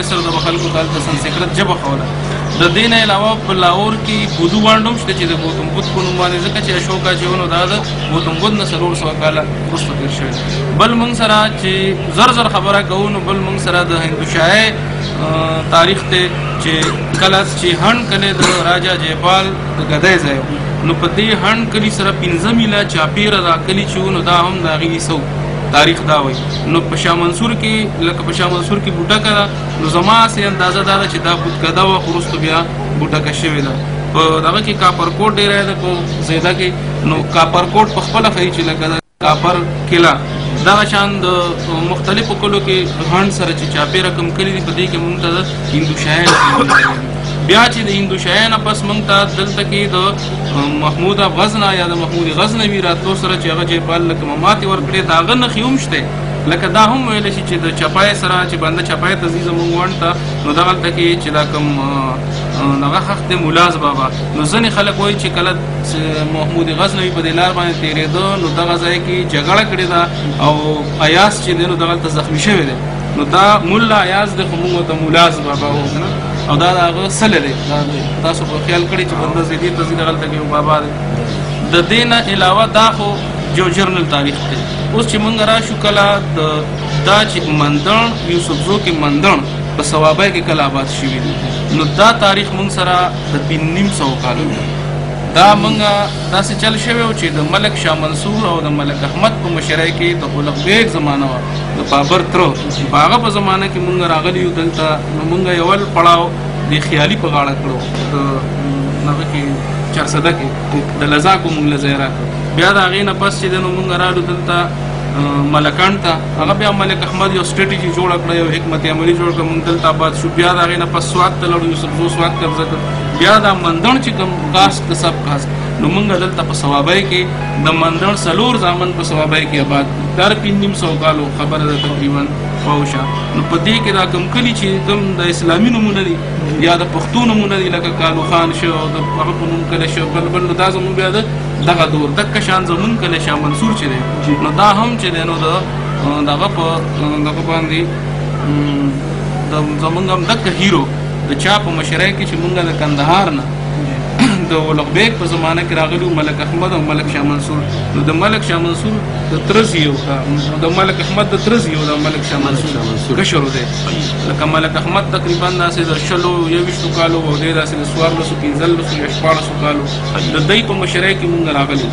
مصر د خلکو ته هلته سنسکرت ژبه ښوله. د دې نه علاوه په لاهور کې بودو بانډ هم شته چې د ګوتم بدھ په نوم باندې، ځکه چې اشوکا چې ونو دا د ګوتم بدھ نه 400 کاله وروسته تېر شوی. بل موږ سره چې زر خبره کوو نو بل موږ سره د هندوشاهي تاریخ ته چې کله چې هند کلی د راجا جیپال د ګدی ځای نو په دې هند کلي سره 15 میله چاپیره دا کلي چې نو دا هم د هغې سو تاریخ دا وایي. نو په شاه منصور کې لکه په شاه منصور کې بوټکه ده نو زما هسې اندازه دا ده چې دا بوتکده وه خو وروسته بیا بوټکه شوې ده. په دغه کې کاپرکوټ ډېری ده په زیده کې، نو کاپرکوټ په خپله ښایي چې لکه د کاپر کلا دغه شان د مختلفو کلو کې هند سره چې چاپېره کوم کلي دي په دې کې موږ ته د هندوشاهي بیا چې د هندوشاهي نه پس موږ ته دلته کې د محمود غزنه یا د محمود غزنوي راتلو سره چې هغه جیپال له کومه ماتې ورکړې د هغه نښې هم شته. لکه دا هم ویلی شي چې د چپای سره چې بنده چپای ته ځي زموږ ونډ ته نو دغلته کې چې دا کوم دغه خښت دی ملاز بابا، نو ځینې خلک وایي چې کله محمود غزنوي په دې لار باندې تېرېده نو دغه ځای کې جګړه کړې ده او ایاز چې دی نو دغلته زخمي شوی دی. نو دا مولا ایاز دی خو موږ ته ملاز بابا و او دا د هغه سله دی. تاسو به خیال کړئ چې بنده زیدي ته ځي دغلته کې یو بابا دی. د دې نه علاوه دا خو جو جرنل تاریخ دی. اوس چې موږ راشو کله دا چې مندړ یوسفزو کې مندړ په صوابۍ کې کله آباد شوي دي نو دا تاریخ موږ سره د 500 کالو دی. دا موږ داسې چل شوی و چې د ملک شاه منصور او د ملک احمد په مشرۍ کې د اولغ بیګ زمانه وه د بابر تره په هغه په زمانه کې موږ راغلي یو دلته. نو موږ یول پړاو د خیالي په غاړه کړو د هغه کې چارسده کې د لزاکو موږ له ځای راکړو. بیا د هغې نه پس چې دی نو موږ رالو دلته ملکان ته، هغه بیا ملک احمد یو سټریټجي جوړه کړه، یو حکمت عملي جوړ کړه، موږ دلته آباد شو. بیا د هغې نه پس سوات ته لاړو، یوسفزو سوات قبضه کړ. بیا دا مندړ چې کوم کاسټ د سب کاسټ نو موږ دلته په صوابۍ کې د مندړ 4 زامن په صوابۍ کې آباد دي. دا 500 کالو خبره ده تقریبا پوشه. نو په دې کې دا کوم کلي چې کوم د اسلامي نومونه دي یا د پښتو نومونه دي لکه کالو خان شو د هغه په نوم کلی شو، بل دا زموږ بیا د دغه دور دکه شان زمون کلی شاه منصور چې دی نو دا هم چې دی نو د دغه په دغه باندې د زمونږ هم دکه هیرو د چا په مشرۍ کې چې مونږ د کندهار نه د اولغ بیګ په زمانه کې راغلي ملک احمد او ملک شاه منصور. نو د ملک شاه منصور د ترز یو د ملک احمد د ترز یو د ملک شاه منصور کشر دی. لکه ملک احمد تقریبا داسې د 20 کالو او دی داسې د 1415 یا 14 کالو د دوی په مشرۍ کې مونږ راغلي.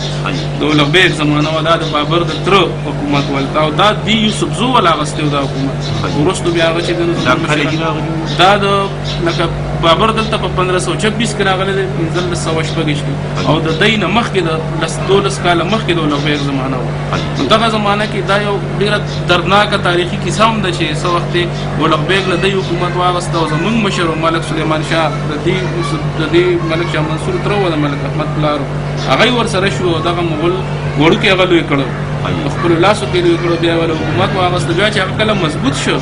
د اولغ بیګ زمانه وه دا د بابر د تره حکومت ولته او دا د یوسفزو ول اغوستی و دا حکومت. وروستو بیا هغه چې دا د لکه بابر دلته په 1526 کې راغلی دی 1526 کې او د دی نه مخکې د 12 کاله مخکې د اولغ بیګ زمانه وه. نو دغه زمانه کې دا یو ډېره دردناکه تاریخي کیسه هم ده چې څه وخت یې اولغ بیګ له دی حکومت واغسته او زموږ مشر ملک سلیمان شاه د دې ملک شاه منصور تره و د ملک احمد پلار هغه ورسره شو او دغه مغول وړوکی هغه لوی کړی په خپلو لاسو کې لوی کړی. بیا ول حکومت واغسته بیا چې هغه کله مضبوط شو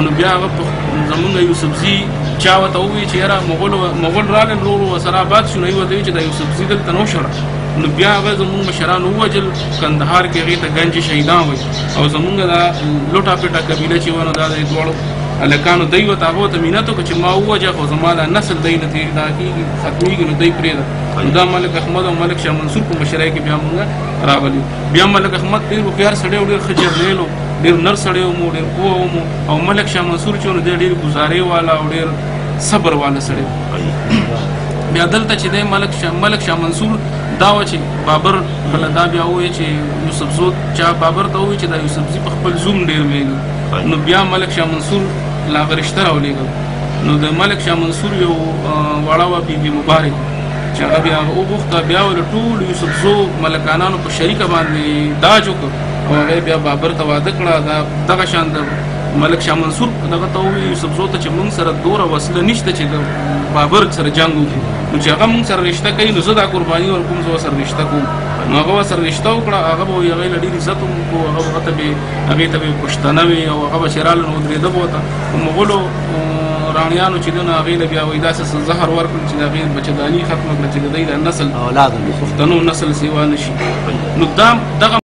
نو بیا هغه زموږ یوسفزي چا ورته ووایي چې یاره مغول راغلل ورو ورسره آباد شو نو یې ورته وایي چې دا یوسفزي دلته نه وشړه. نو بیا هغه زموږ مشران ووژل کندهار کې هغې ته ګنج شهیدان وایي او زموږ دا لوټه پیټه قبیله چې وه نو دا د دواړو هلکانو دی ورته هغو ته مینت وکړه چې ما ووجه خو زما دا نسل دی نه دا کېږي ختمېږي نو دی پرېږده. نو دا ملک احمد او ملک شاه منصور په مشرۍ کې بیا موږ راغلي. بیا ملک احمد ډېر هوښیار سړی او ډېر ښه جرنیل و، ډېر نر سړی و ډېر پوه و او ملک شاه منصور چې و نو دی ډېر ګزارې والا او ډېر صبر والا سړی. بیا دلته چې دی ملک شاه منصور دا و چې بابر بله دا بیا ووایي چې یوسفزو چا بابر ته ووایي چې دا یوسفزي په خپل زوم ډېر ویږي. نو بیا ملک شاه منصور له هغه رشته راولېږل. نو د ملک شاه منصور یو وړه وه بي بي مبارک چې هغه بیا هغه وغوښته بیا ول ټول یوسفزو ملکانانو په شریکه باندې داج وکړ او هغې بیا بابر ته واده کړه. دغه شان د ملک شاه منصور دغه ته ووایي یوسفزو ته چې موږ سره دوره وسله نشته چې د بابر سره جنګ وکړو، نو چې هغه موږ سره رشته کوي نو زه دا قرباني ورکوم زه ورسره رشته کوم. نو هغه ورسره رشته وکړه، هغه به وایي هغې له ډېر عزت هم وکړو، هغې ته به یې پښتنه وي او هغه به چې راله نو ودرېده به ورته. مغولو رانیانو چې دی نو هغې له بیا وایي داسې زهر ورکړل چې د هغې بچهداني ختمه کړه چې د دوی د نسل پښتنو نسل سیوا نه شي. نو دا دغه